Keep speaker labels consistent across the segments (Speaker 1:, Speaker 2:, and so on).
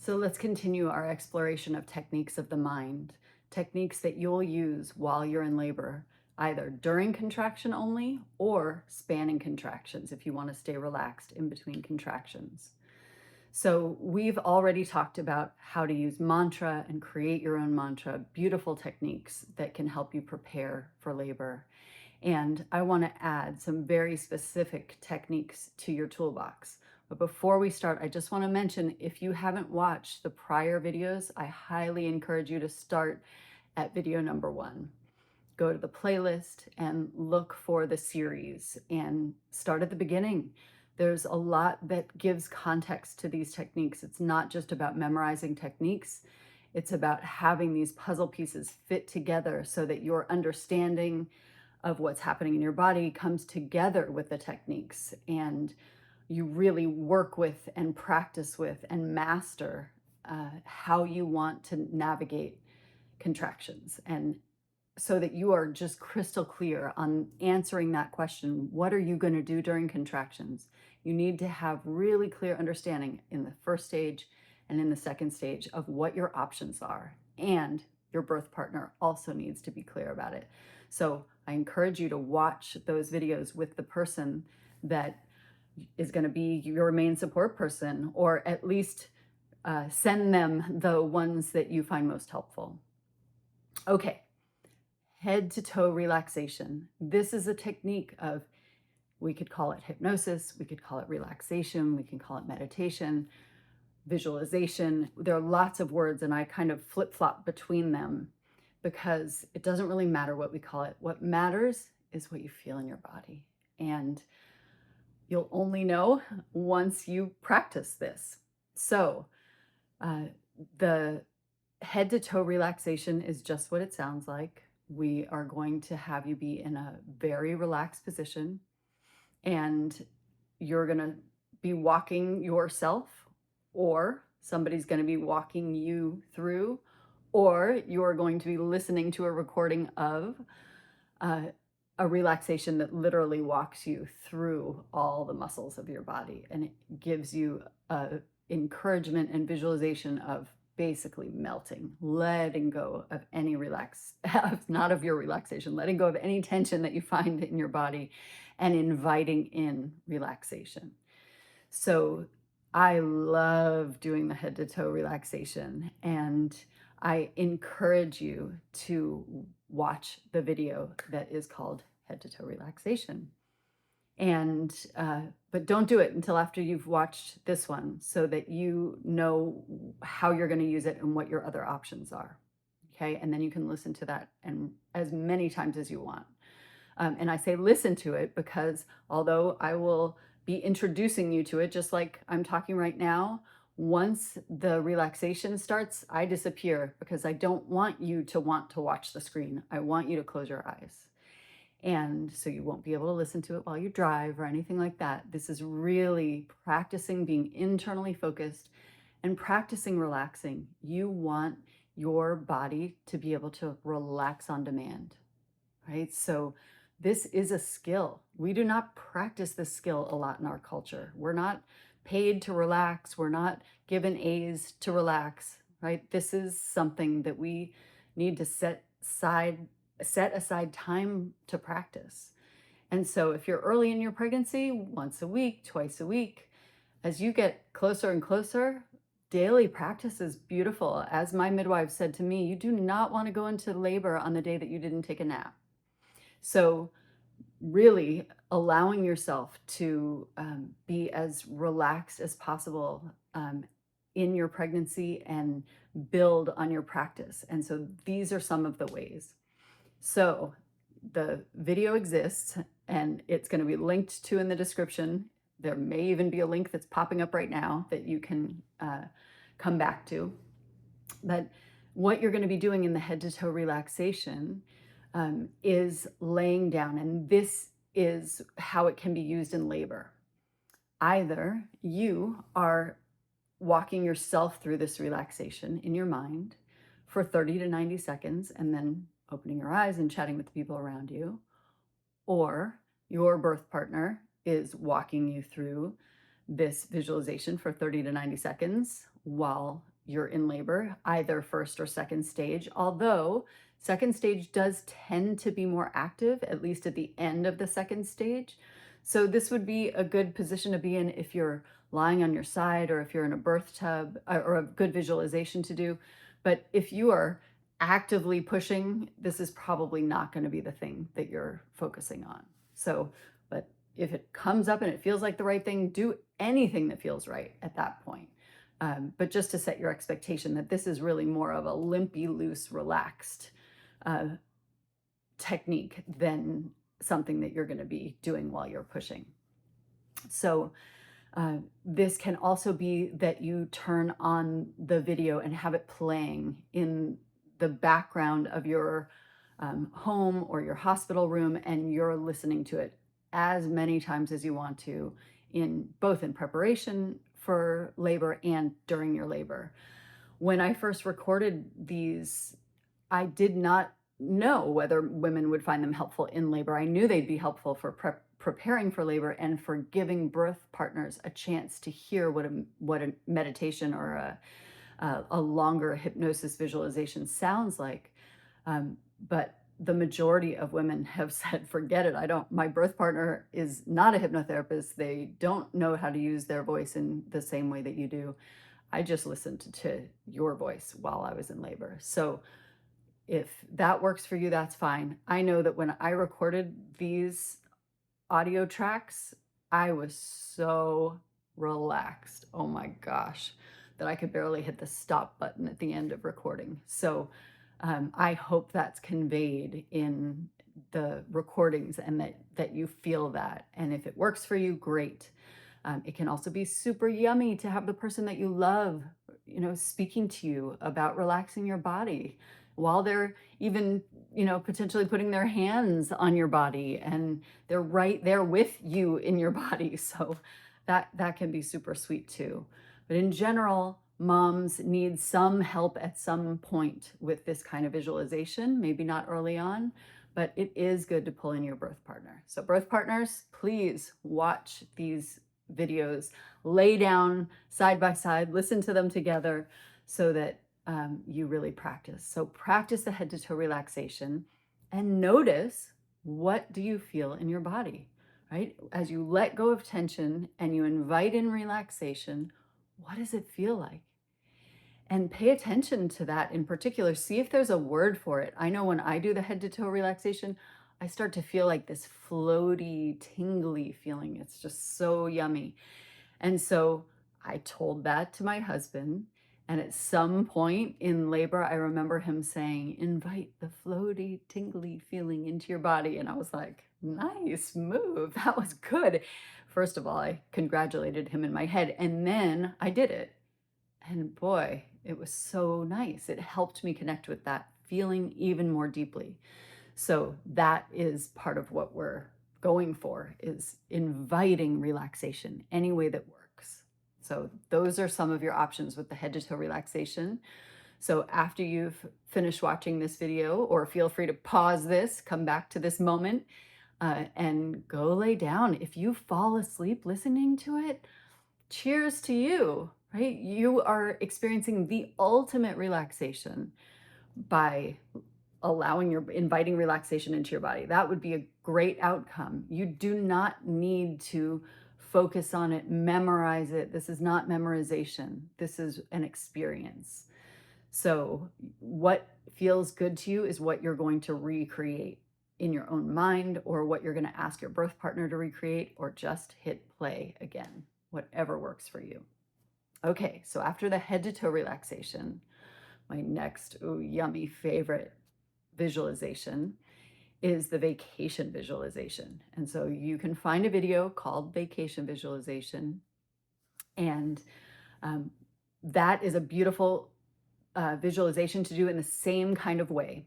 Speaker 1: So let's continue our exploration of techniques of the mind, techniques that you'll use while you're in labor, either during contraction only or spanning contractions if you want to stay relaxed in between contractions. So we've already talked about how to use mantra and create your own mantra, beautiful techniques that can help you prepare for labor. And I want to add some very specific techniques to your toolbox. But before we start, I just want to mention, if you haven't watched the prior videos, I highly encourage you to start at video number 1. Go to the playlist and look for the series and start at the beginning. There's a lot that gives context to these techniques. It's not just about memorizing techniques. It's about having these puzzle pieces fit together so that your understanding of what's happening in your body comes together with the techniques, and you really work with and practice with and master how you want to navigate contractions, and so that you are just crystal clear on answering that question, what are you going to do during contractions? You need to have really clear understanding in the first stage and in the second stage of what your options are, and your birth partner also needs to be clear about it. So I encourage you to watch those videos with the person that is going to be your main support person, or at least send them the ones that you find most helpful. Okay, head to toe relaxation. This is a technique of, we could call it hypnosis, we could call it relaxation, we can call it meditation, visualization. There are lots of words, and I kind of flip-flop between them because it doesn't really matter what we call it. What matters is what you feel in your body. And you'll only know once you practice this. So the head to toe relaxation is just what it sounds like. We are going to have you be in a very relaxed position, and you're going to be walking yourself, or somebody's going to be walking you through, or you're going to be listening to a recording of a relaxation that literally walks you through all the muscles of your body, and it gives you encouragement and visualization of basically melting, letting go of any not of your relaxation, letting go of any tension that you find in your body and inviting in relaxation. So I love doing the head to toe relaxation, and I encourage you to watch the video that is called Head to Toe Relaxation. And but don't do it until after you've watched this one, so that you know how you're going to use it and what your other options are. Okay, and then you can listen to that and as many times as you want. And I say listen to it because although I will be introducing you to it, just like I'm talking right now, once the relaxation starts, I disappear because I don't want you to want to watch the screen. I want you to close your eyes. And so you won't be able to listen to it while you drive or anything like that. This is really practicing being internally focused and practicing relaxing. You want your body to be able to relax on demand, right? So this is a skill. We do not practice this skill a lot in our culture. We're not paid to relax. We're not given A's to relax, right? This is something that we need to set aside time to practice. And so if you're early in your pregnancy, once a week, twice a week, as you get closer and closer, daily practice is beautiful. As my midwife said to me, you do not want to go into labor on the day that you didn't take a nap. So really allowing yourself to be as relaxed as possible in your pregnancy and build on your practice. And so these are some of the ways. So the video exists, and it's going to be linked to in the description. There may even be a link that's popping up right now that you can come back to. But what you're going to be doing in the head to toe relaxation is laying down, and this is how it can be used in labor. Either you are walking yourself through this relaxation in your mind for 30 to 90 seconds and then opening your eyes and chatting with the people around you, or your birth partner is walking you through this visualization for 30 to 90 seconds while you're in labor, either first or second stage, although second stage does tend to be more active, at least at the end of the second stage. So this would be a good position to be in if you're lying on your side or if you're in a birth tub, or a good visualization to do. But if you are actively pushing, this is probably not going to be the thing that you're focusing on. So, but if it comes up and it feels like the right thing, do anything that feels right at that point. But just to set your expectation that this is really more of a limpy, loose, relaxed technique than something that you're going to be doing while you're pushing. So this can also be that you turn on the video and have it playing in the background of your home or your hospital room, and you're listening to it as many times as you want to, in both in preparation for labor and during your labor. When I first recorded these, I did not know whether women would find them helpful in labor. I knew they'd be helpful for preparing for labor and for giving birth partners a chance to hear what a meditation or a longer hypnosis visualization sounds like. But the majority of women have said, forget it. My birth partner is not a hypnotherapist. They don't know how to use their voice in the same way that you do. I just listened to your voice while I was in labor. So if that works for you, that's fine. I know that when I recorded these audio tracks, I was so relaxed. Oh my gosh, that I could barely hit the stop button at the end of recording. So I hope that's conveyed in the recordings and that you feel that. And if it works for you, great. It can also be super yummy to have the person that you love, speaking to you about relaxing your body while they're even, potentially putting their hands on your body, and they're right there with you in your body. So that can be super sweet too. But in general, moms need some help at some point with this kind of visualization, maybe not early on, but it is good to pull in your birth partner. So birth partners, please watch these videos, lay down side by side, listen to them together so that you really practice. So practice the head to toe relaxation and notice, what do you feel in your body, right? As you let go of tension and you invite in relaxation, what does it feel like? And pay attention to that in particular. See if there's a word for it. I know when I do the head to toe relaxation, I start to feel like this floaty, tingly feeling. It's just so yummy. And so I told that to my husband. And at some point in labor, I remember him saying, invite the floaty, tingly feeling into your body. And I was like, nice move. That was good. First of all, I congratulated him in my head, and then I did it. And boy, it was so nice. It helped me connect with that feeling even more deeply. So that is part of what we're going for, is inviting relaxation any way that works. So those are some of your options with the head to toe relaxation. So after you've finished watching this video, or feel free to pause this, come back to this moment, and go lay down. If you fall asleep listening to it, cheers to you, right? You are experiencing the ultimate relaxation by inviting relaxation into your body. That would be a great outcome. You do not need to focus on it, memorize it. This is not memorization. This is an experience. So what feels good to you is what you're going to recreate in your own mind, or what you're going to ask your birth partner to recreate, or just hit play again, whatever works for you. Okay, so after the head to toe relaxation, my next yummy favorite visualization is the vacation visualization. And so you can find a video called Vacation Visualization, and that is a beautiful visualization to do in the same kind of way,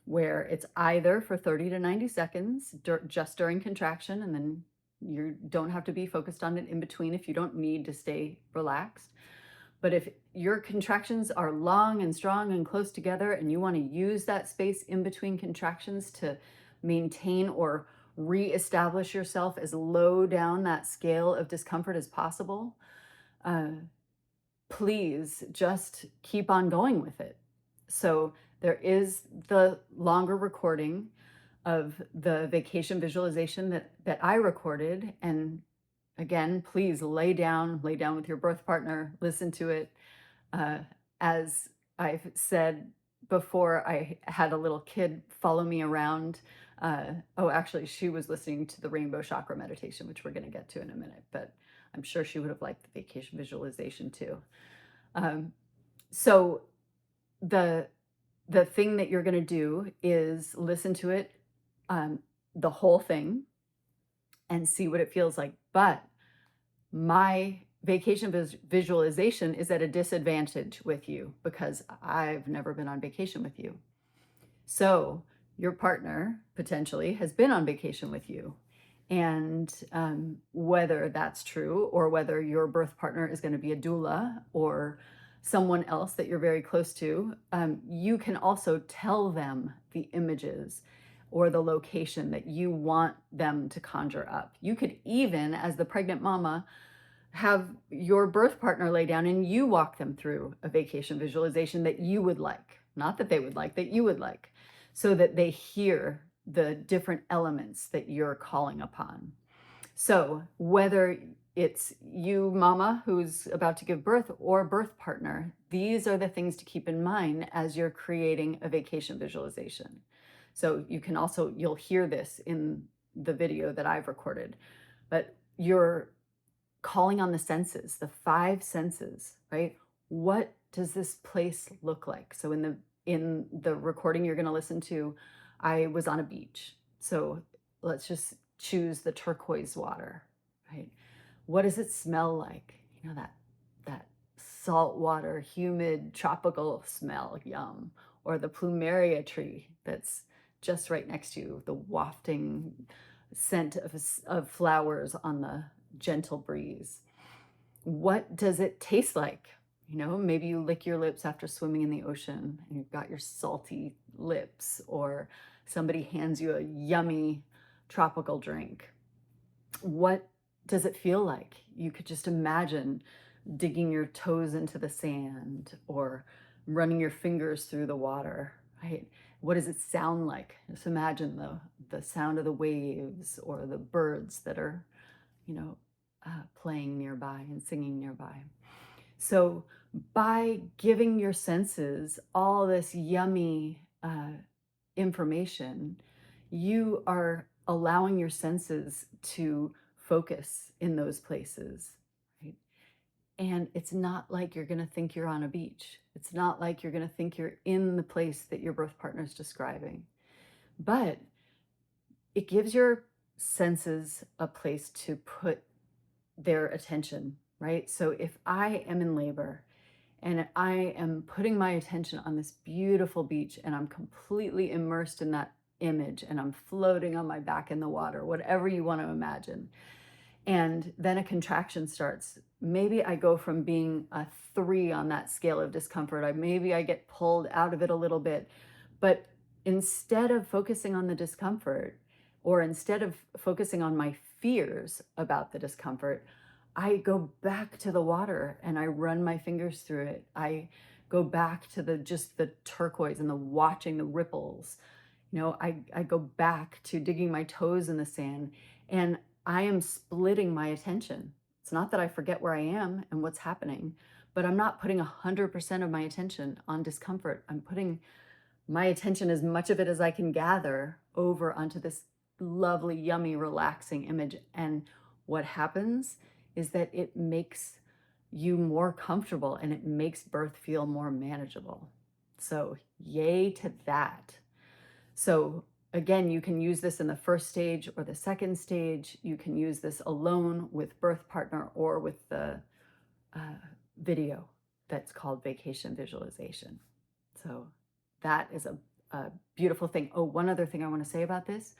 Speaker 1: where it's either for 30 to 90 seconds just during contraction, and then you don't have to be focused on it in between if you don't need to stay relaxed. But if your contractions are long and strong and close together, and you want to use that space in between contractions to maintain or reestablish yourself as low down that scale of discomfort as possible, please just keep on going with it. So there is the longer recording of the vacation visualization that I recorded. And again, please lay down with your birth partner, listen to it. As I've said before, I had a little kid follow me around. Oh, actually, she was listening to the Rainbow Chakra Meditation, which we're going to get to in a minute, but I'm sure she would have liked the vacation visualization too. So the thing that you're going to do is listen to it, the whole thing, and see what it feels like. But my vacation visualization is at a disadvantage with you because I've never been on vacation with you. So your partner potentially has been on vacation with you. And whether that's true or whether your birth partner is going to be a doula or someone else that you're very close to, you can also tell them the images or the location that you want them to conjure up. You could even, as the pregnant mama, have your birth partner lay down and you walk them through a vacation visualization that you would like, not that they would like, that you would like, so that they hear the different elements that you're calling upon. So whether it's you, mama, who's about to give birth, or birth partner, these are the things to keep in mind as you're creating a vacation visualization. So you can also, you'll hear this in the video that I've recorded, but you're calling on the senses, the 5 senses, right? What does this place look like? So in the recording you're going to listen to, I was on a beach. So let's just choose the turquoise water, right? What does it smell like? You know, that salt water, humid, tropical smell, yum. Or the plumeria tree that's just right next to you, the wafting scent of flowers on the gentle breeze. What does it taste like? You know, maybe you lick your lips after swimming in the ocean and you've got your salty lips, or somebody hands you a yummy tropical drink. What does it feel like? You could just imagine digging your toes into the sand or running your fingers through the water, right? What does it sound like? Just imagine the sound of the waves or the birds that are, you know, playing nearby and singing nearby. So by giving your senses all this yummy information, you are allowing your senses to focus in those places, right? And it's not like you're going to think you're on a beach. It's not like you're going to think you're in the place that your birth partner is describing. But it gives your senses a place to put their attention, right? So if I am in labor and I am putting my attention on this beautiful beach and I'm completely immersed in that image and I'm floating on my back in the water, whatever you want to imagine, and then a contraction starts, maybe I go from being a 3 on that scale of discomfort, maybe I get pulled out of it a little bit, but instead of focusing on the discomfort, or instead of focusing on my fears about the discomfort, I go back to the water and I run my fingers through it. I go back to just the turquoise and the watching the ripples. You know, I go back to digging my toes in the sand, and I am splitting my attention. It's not that I forget where I am and what's happening, but I'm not putting 100% of my attention on discomfort. I'm putting my attention, as much of it as I can gather, over onto this lovely, yummy, relaxing image. And what happens is that it makes you more comfortable and it makes birth feel more manageable. So yay to that. So again, you can use this in the first stage or the second stage. You can use this alone with birth partner or with the video that's called vacation visualization. So that is a beautiful thing. Oh, one other thing I want to say about this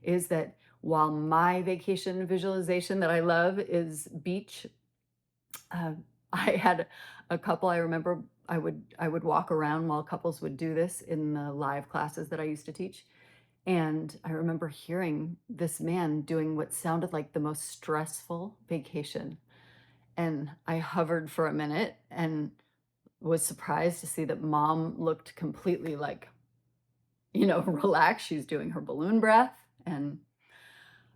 Speaker 1: is that while my vacation visualization that I love is beach, I had a couple, I remember I would walk around while couples would do this in the live classes that I used to teach. And I remember hearing this man doing what sounded like the most stressful vacation. And I hovered for a minute and was surprised to see that mom looked completely like, relaxed. She's doing her balloon breath. And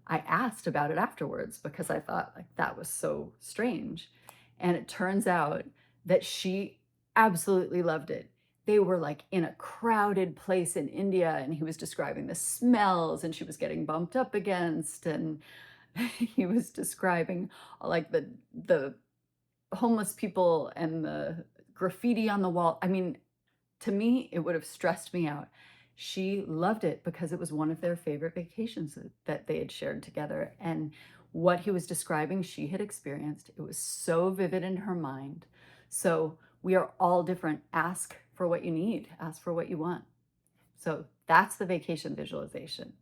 Speaker 1: I asked about it afterwards because I thought like that was so strange. And it turns out that she absolutely loved it. They were like in a crowded place in India, and he was describing the smells and she was getting bumped up against, and he was describing like the homeless people and the graffiti on the wall. I mean, to me, it would have stressed me out. She loved it because it was one of their favorite vacations that they had shared together. And what he was describing, she had experienced. It was so vivid in her mind. So we are all different. Ask for what you need, ask for what you want. So that's the vacation visualization.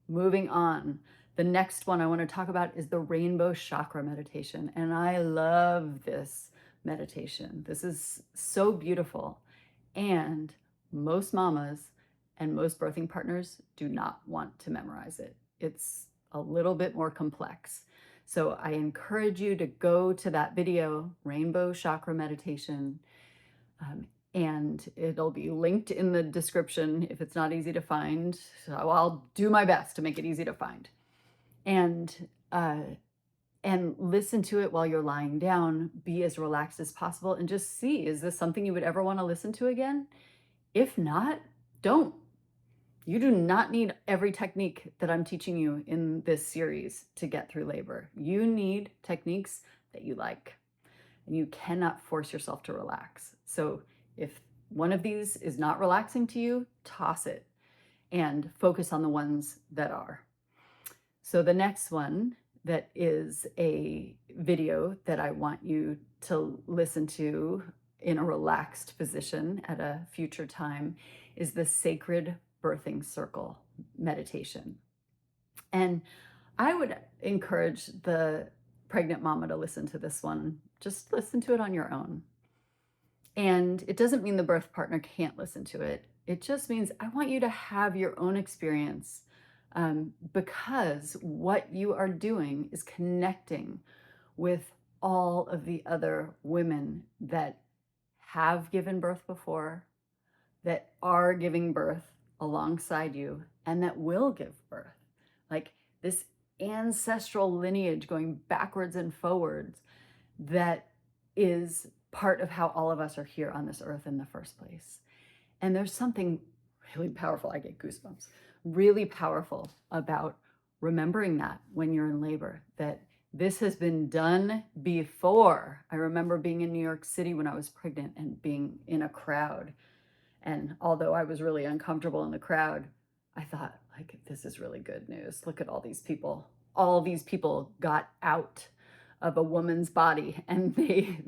Speaker 1: Moving on. The next one I want to talk about is the rainbow chakra meditation. And I love this meditation. This is so beautiful. And most mamas and most birthing partners do not want to memorize it. It's a little bit more complex. So I encourage you to go to that video, Rainbow Chakra Meditation, and it'll be linked in the description if it's not easy to find. So I'll do my best to make it easy to find. And listen to it while you're lying down. Be as relaxed as possible and just see, is this something you would ever want to listen to again? If not, don't. You do not need every technique that I'm teaching you in this series to get through labor. You need techniques that you like, and you cannot force yourself to relax. So if one of these is not relaxing to you, toss it and focus on the ones that are. So the next one that is a video that I want you to listen to in a relaxed position at a future time is the Sacred Birthing Circle meditation. And I would encourage the pregnant mama to listen to this one. Just listen to it on your own. And it doesn't mean the birth partner can't listen to it. It just means I want you to have your own experience, because what you are doing is connecting with all of the other women that have given birth before, that are giving birth alongside you, and that will give birth. Like this ancestral lineage going backwards and forwards that is part of how all of us are here on this earth in the first place. And there's something really powerful, I get goosebumps, really powerful about remembering that when you're in labor, that this has been done before. I remember being in New York City when I was pregnant and being in a crowd. And although I was really uncomfortable in the crowd, I thought, like, this is really good news. Look at all these people. All these people got out of a woman's body, and they,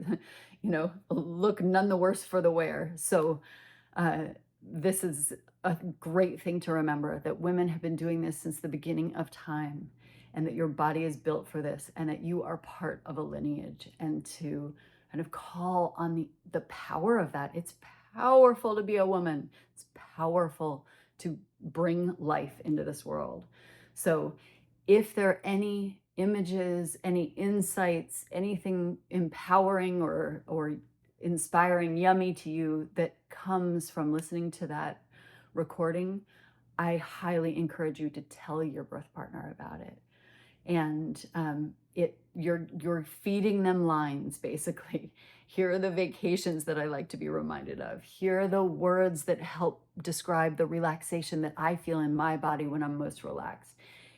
Speaker 1: look none the worse for the wear. So this is a great thing to remember, that women have been doing this since the beginning of time, and that your body is built for this, and that you are part of a lineage, and to kind of call on the power of that. It's powerful to be a woman. It's powerful to bring life into this world. So if there are any images, any insights, anything empowering or inspiring, yummy to you that comes from listening to that recording, I highly encourage you to tell your birth partner about it. And you're feeding them lines, basically. Here are the vacations that I like to be reminded of. Here are the words that help describe the relaxation that I feel in my body when I'm most relaxed.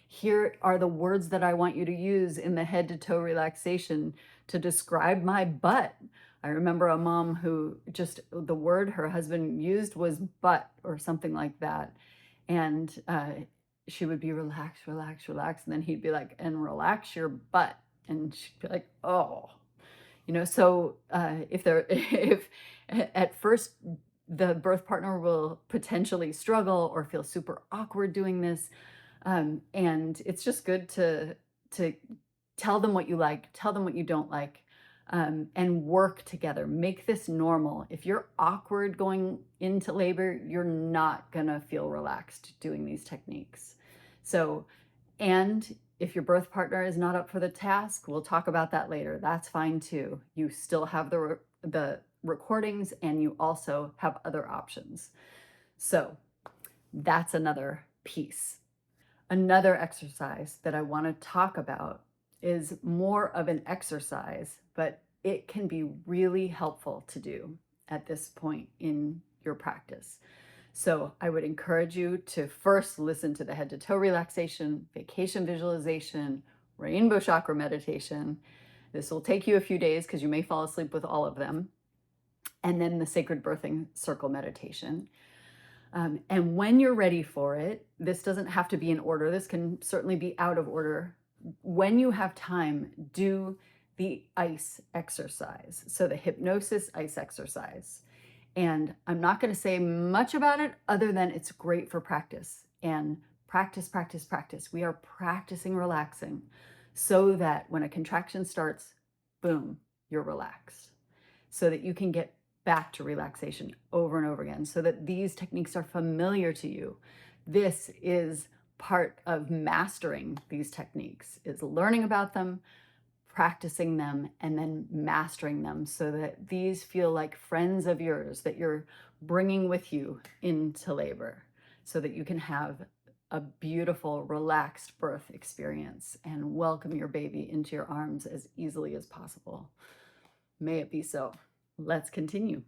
Speaker 1: Here are the words that I want you to use in the head to toe relaxation to describe my butt. I remember a mom who just, the word her husband used was butt or something like that. And she would be relax, relax, relax. And then he'd be like, and relax your butt. And she'd be like, oh, so if at first the birth partner will potentially struggle or feel super awkward doing this, and it's just good to tell them what you like, tell them what you don't like, and work together. Make this normal. If you're awkward going into labor, you're not gonna feel relaxed doing these techniques. So, and If your birth partner is not up for the task, we'll talk about that later. That's fine too. You still have the recordings, and you also have other options. So that's another piece. Another exercise that I want to talk about is more of an exercise, but it can be really helpful to do at this point in your practice. So I would encourage you to first listen to the head to toe relaxation, vacation visualization, rainbow chakra meditation. This will take you a few days because you may fall asleep with all of them. And then the sacred birthing circle meditation. And when you're ready for it, this doesn't have to be in order. This can certainly be out of order. When you have time, do the ice exercise. So the hypnosis ice exercise. And I'm not going to say much about it other than it's great for practice. And practice, practice, practice. We are practicing relaxing so that when a contraction starts, boom, you're relaxed. So that you can get back to relaxation over and over again, so that these techniques are familiar to you. This is part of mastering these techniques, is learning about them, practicing them, and then mastering them so that these feel like friends of yours that you're bringing with you into labor, so that you can have a beautiful, relaxed birth experience and welcome your baby into your arms as easily as possible. May it be so. Let's continue.